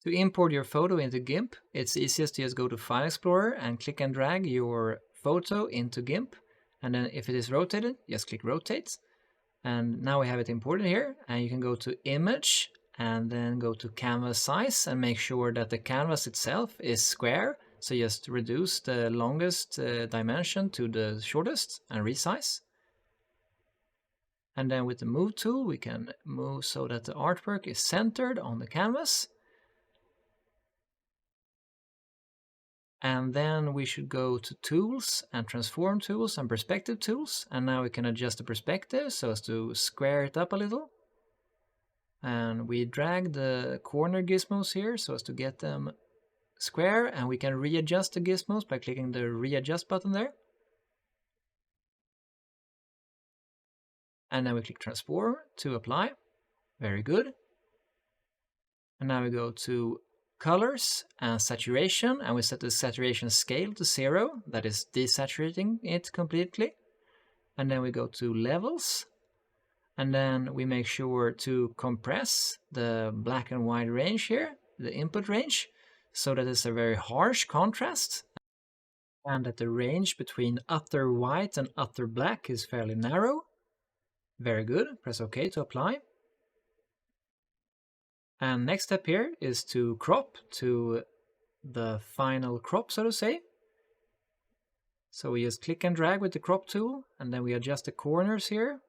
To import your photo into GIMP, it's easiest to just go to File Explorer and click and drag your photo into GIMP. And then if it is rotated, just click Rotate. And now we have it imported here. And you can go to Image and then go to Canvas Size and make sure that the canvas itself is square. So just reduce the longest dimension to the shortest and resize. And then with the Move tool, we can move so that the artwork is centered on the canvas. And then we should go to Tools and Transform Tools and Perspective Tools. And now we can adjust the perspective so as to square it up a little. And we drag the corner gizmos here so as to get them square. And we can readjust the gizmos by clicking the Readjust button there. And then we click Transform to apply. Very good. And now we go to Colors and Saturation, and we set the saturation scale to 0. That is desaturating it completely. And then we go to Levels. And then we make sure to compress the black and white range here, the input range, so that it's a very harsh contrast. And that the range between utter white and utter black is fairly narrow. Very good. Press OK to apply. And next step here is to crop to the final crop, so to say. So we just click and drag with the crop tool, and then we adjust the corners here.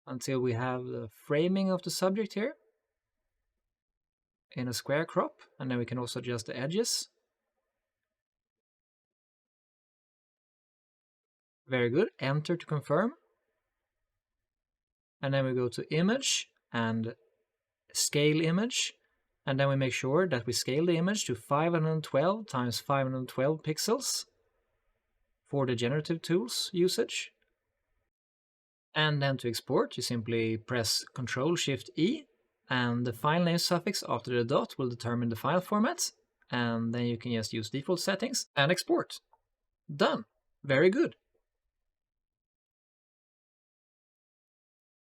Until we have the framing of the subject here in a square crop, and then we can also adjust the edges. Very good. Enter to confirm. And then we go to Image and Scale Image. And then we make sure that we scale the image to 512 times 512 pixels for the generative tools usage. And then to export, you simply press Ctrl-Shift-E, and the file name suffix after the dot will determine the file format. And then you can just use default settings and export. Done. Very good.